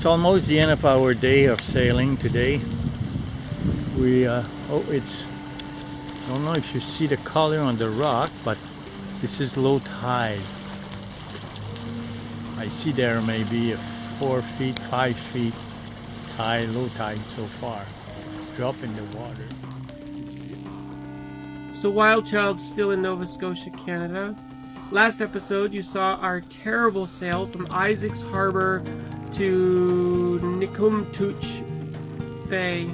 it's almost the end of our day of sailing today. We I don't know if you see the color on the rock, but this is low tide. I see there maybe a 4 feet, 5 feet tide, low tide so far. Drop in the water. So WildChild's still in Nova Scotia, Canada. Last episode you saw our terrible sail from Isaacs Harbor to Nikumtuch Bay,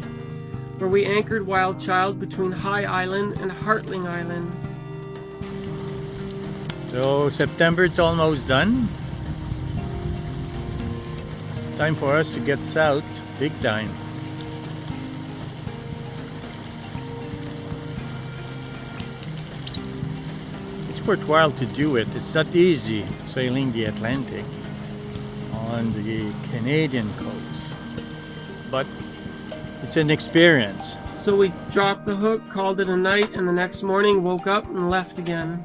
where we anchored WildChild between High Island and Hartling Island. So September, it's almost done. Time for us to get south, big time. It's worthwhile to do it. It's not easy sailing the Atlantic on the Canadian coast, but it's an experience. So we dropped the hook, called it a night, and the next morning woke up and left again.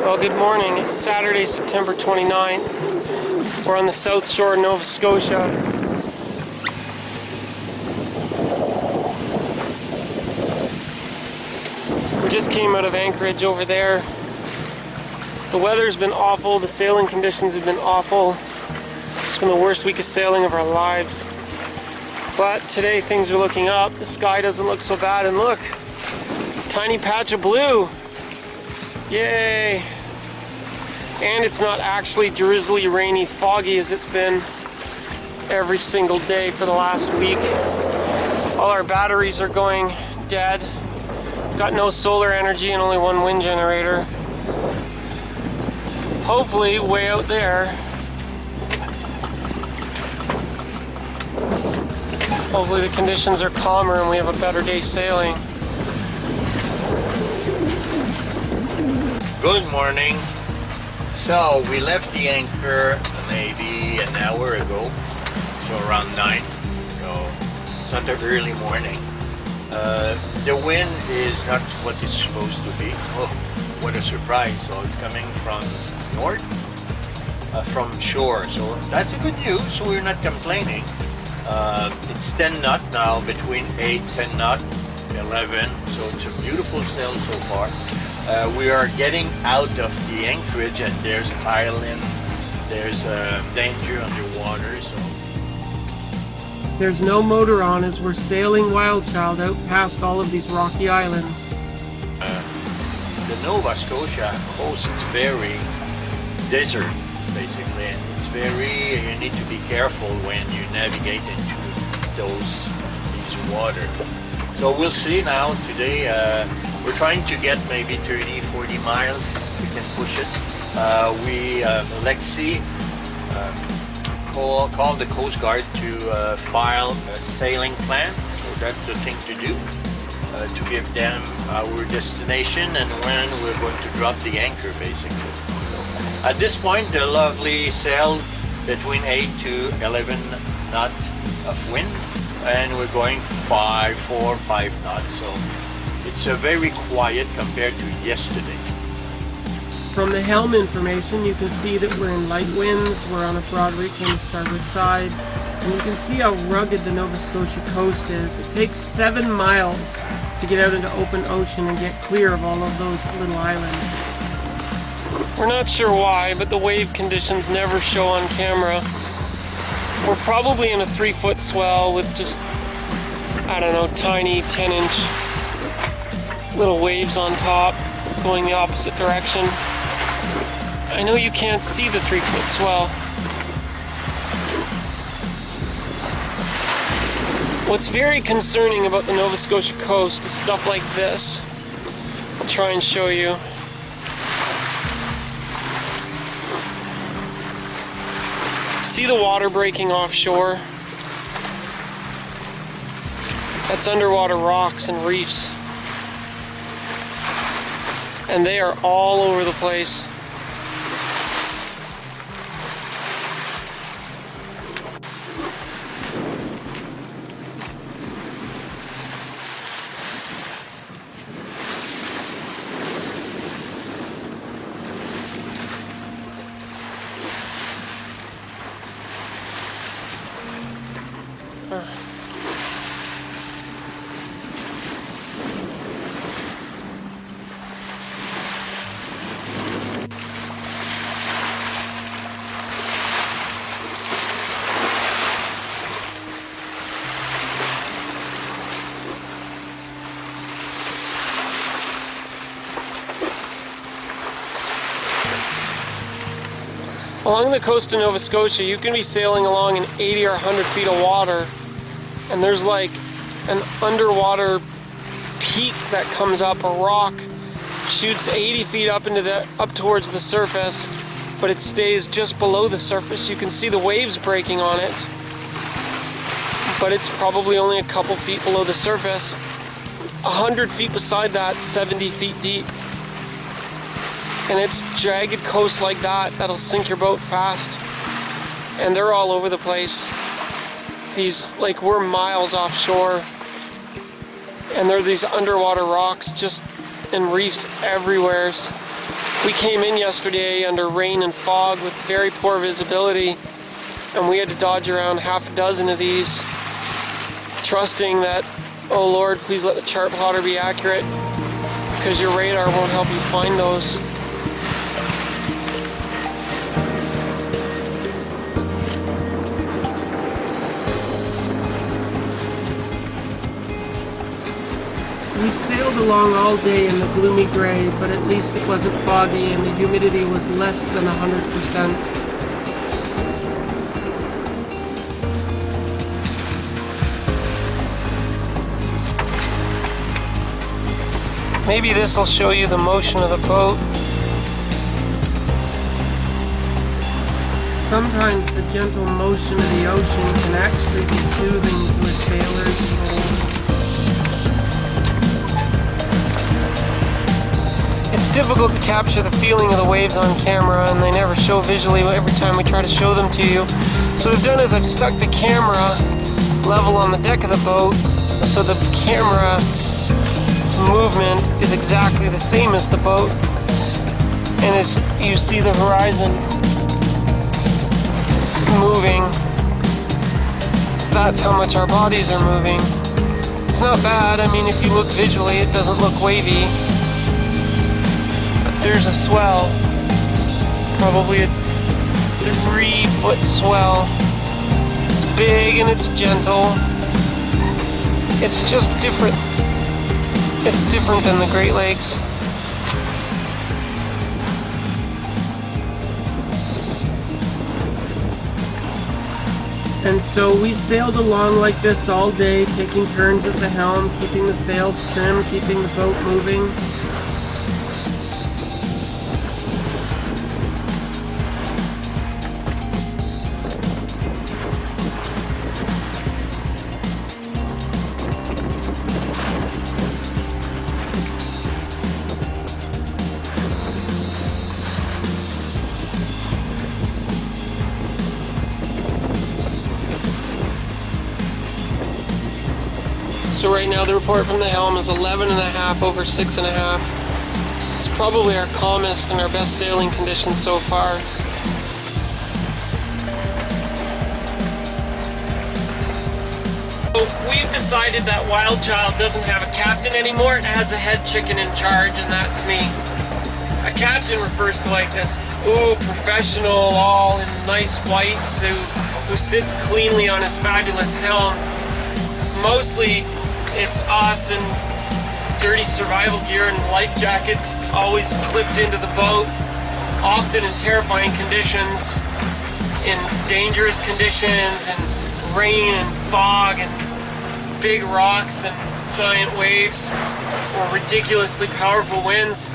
Well, good morning. It's Saturday, September 29th. We're on the south shore of Nova Scotia. We just came out of anchorage over there. The weather's been awful, the sailing conditions have been awful. It's been the worst week of sailing of our lives. But today things are looking up, the sky doesn't look so bad, and look, tiny patch of blue. Yay! And it's not actually drizzly, rainy, foggy as it's been every single day for the last week. All our batteries are going dead. Got no solar energy and only one wind generator. Hopefully, way out there, hopefully the conditions are calmer and we have a better day sailing. Good morning. So we left the anchor maybe an hour ago, so around 9. So it's not an early morning. The wind is not what it's supposed to be. Oh, what a surprise. So it's coming from north, from shore. So that's a good news. So we're not complaining. It's 10 knot now, between 8, 10 knot, 11. So it's a beautiful sail so far. We are getting out of the anchorage and there's island, there's danger underwater. So there's no motor on as we're sailing WildChild out past all of these rocky islands. The Nova Scotia coast is very desert, basically, and it's very, you need to be careful when you navigate into these water. So we'll see now today. We're trying to get maybe 30, 40 miles. We can push it. Let's see. Call the Coast Guard to file a sailing plan. So that's the thing to do. To give them our destination and when we're going to drop the anchor, basically. So, at this point, the lovely sail between 8 to 11 knot of wind, and we're going 4 or 5 knots. So it's very quiet compared to yesterday. From the helm information, you can see that we're in light winds, we're on a broad reach on the starboard side, and you can see how rugged the Nova Scotia coast is. It takes 7 miles to get out into open ocean and get clear of all of those little islands. We're not sure why, but the wave conditions never show on camera. We're probably in a 3-foot swell with just, I don't know, tiny 10-inch little waves on top going the opposite direction. I know you can't see the 3-foot swell. What's very concerning about the Nova Scotia coast is stuff like this. I'll try and show you. See the water breaking offshore? That's underwater rocks and reefs. And they are all over the place. Along the coast of Nova Scotia, you can be sailing along in 80 or 100 feet of water, and there's like an underwater peak that comes up, a rock shoots 80 feet up towards the surface, but it stays just below the surface. You can see the waves breaking on it, but it's probably only a couple feet below the surface. 100 feet beside that, 70 feet deep. And it's jagged coast like that that'll sink your boat fast. And they're all over the place. We're miles offshore. And there are these underwater rocks just and reefs everywhere. We came in yesterday under rain and fog with very poor visibility, and we had to dodge around half a dozen of these, trusting that, oh Lord, please let the chart plotter be accurate, because your radar won't help you find those. We sailed along all day in the gloomy gray, but at least it wasn't foggy and the humidity was less than 100%. Maybe this will show you the motion of the boat. Sometimes the gentle motion of the ocean can actually be soothing to a sailor's soul. It's difficult to capture the feeling of the waves on camera, and they never show visually every time we try to show them to you. So what I've done is I've stuck the camera level on the deck of the boat, so the camera movement is exactly the same as the boat. And as you see the horizon moving, that's how much our bodies are moving. It's not bad. I mean, if you look visually, it doesn't look wavy. There's a swell, probably a 3-foot swell. It's big and it's gentle. It's just different. It's different than the Great Lakes. And so we sailed along like this all day, taking turns at the helm, keeping the sails trim, keeping the boat moving. So right now the report from the helm is 11.5 over 6.5. It's probably our calmest and our best sailing conditions so far. So we've decided that WildChild doesn't have a captain anymore. It has a head chicken in charge, and that's me. A captain refers to like this, professional, all in nice whites, who sits cleanly on his fabulous helm. Mostly it's us in dirty survival gear and life jackets, always clipped into the boat, often in terrifying conditions, in dangerous conditions, and rain and fog and big rocks and giant waves or ridiculously powerful winds.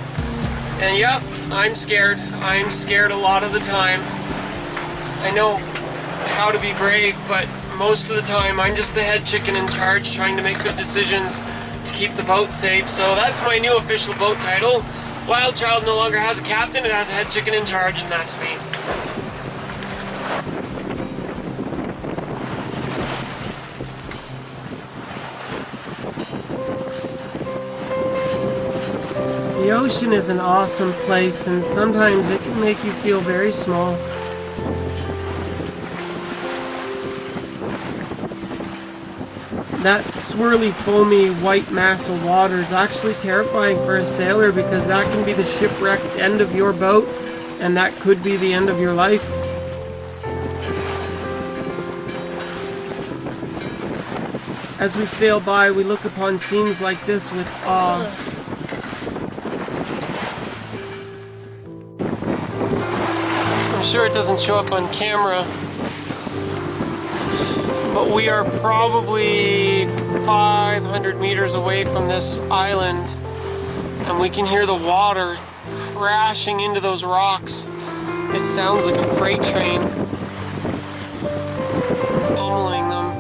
And yep, I'm scared. I'm scared a lot of the time. I know how to be brave, but most of the time I'm just the head chicken in charge, trying to make good decisions to keep the boat safe. So that's my new official boat title. WildChild no longer has a captain, it has a head chicken in charge, and that's me. The ocean is an awesome place, and sometimes it can make you feel very small. That swirly, foamy, white mass of water is actually terrifying for a sailor, because that can be the shipwrecked end of your boat, and that could be the end of your life. As we sail by, we look upon scenes like this with awe. I'm sure it doesn't show up on camera, but we are probably 500 meters away from this island, and we can hear the water crashing into those rocks. It sounds like a freight train pummeling them.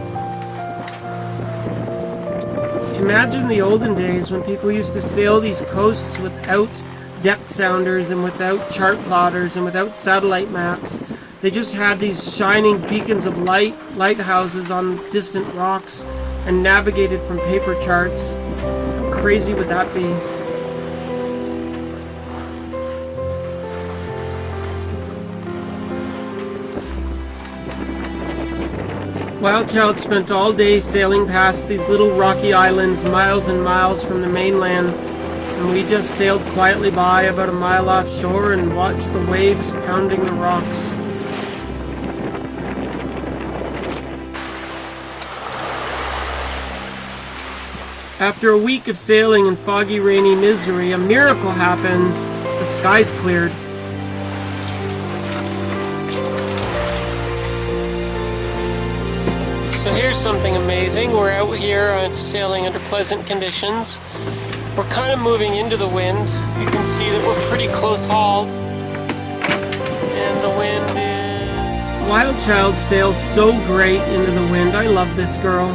Imagine the olden days when people used to sail these coasts without depth sounders and without chart plotters and without satellite maps. They just had these shining beacons of light, lighthouses on distant rocks, and navigated from paper charts. How crazy would that be? WildChild spent all day sailing past these little rocky islands miles and miles from the mainland, and we just sailed quietly by about a mile offshore and watched the waves pounding the rocks. After a week of sailing in foggy, rainy misery, a miracle happened. The skies cleared. So here's something amazing. We're out here sailing under pleasant conditions. We're kind of moving into the wind. You can see that we're pretty close hauled. And the wind is... WildChild sails so great into the wind. I love this girl.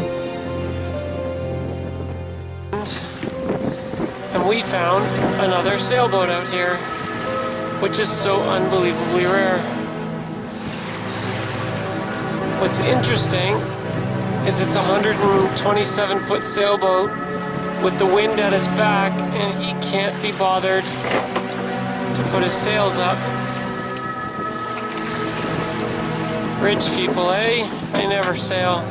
And we found another sailboat out here, which is so unbelievably rare. What's interesting is it's a 127-foot sailboat with the wind at his back, and he can't be bothered to put his sails up. Rich people, eh? I never sail.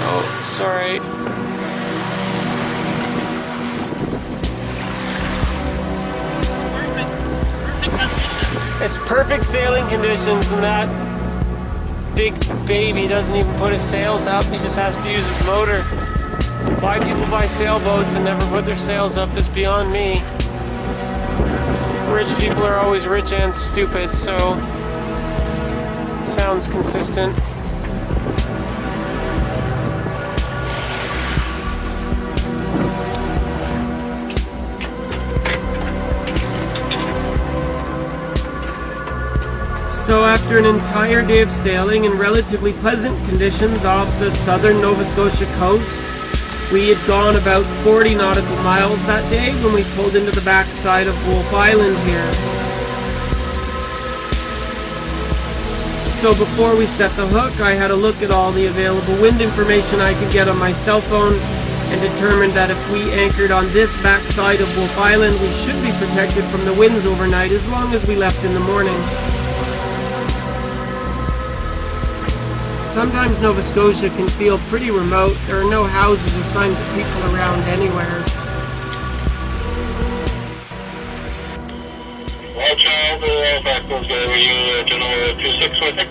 Oh, sorry. It's perfect sailing conditions, and that big baby doesn't even put his sails up. He just has to use his motor. Why people buy sailboats and never put their sails up is beyond me. Rich people are always rich and stupid, so sounds consistent. So after an entire day of sailing in relatively pleasant conditions off the southern Nova Scotia coast, we had gone about 40 nautical miles that day when we pulled into the backside of Wolf Island here. So before we set the hook, I had a look at all the available wind information I could get on my cell phone and determined that if we anchored on this backside of Wolf Island, we should be protected from the winds overnight as long as we left in the morning. Sometimes Nova Scotia can feel pretty remote. There are no houses or signs of people around anywhere. WildChild, Halifax, goes go over you, Genoa 26, I think.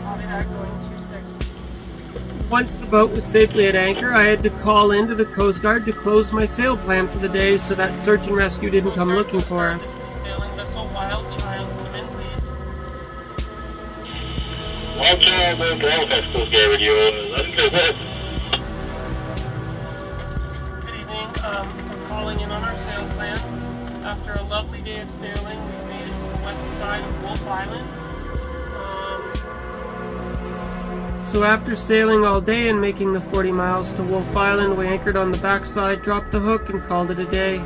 Copy that, going 26. Once the boat was safely at anchor, I had to call into the Coast Guard to close my sail plan for the day so that search and rescue didn't come looking for us. Sailing vessel WildChild, come in please. WildChild, Halifax, goes go over you, go ahead. Good evening. We're calling in on our sail plan. After a lovely day of sailing, we made it to the west side of Wolf Island. So after sailing all day and making the 40 miles to Wolf Island, we anchored on the backside, dropped the hook, and called it a day.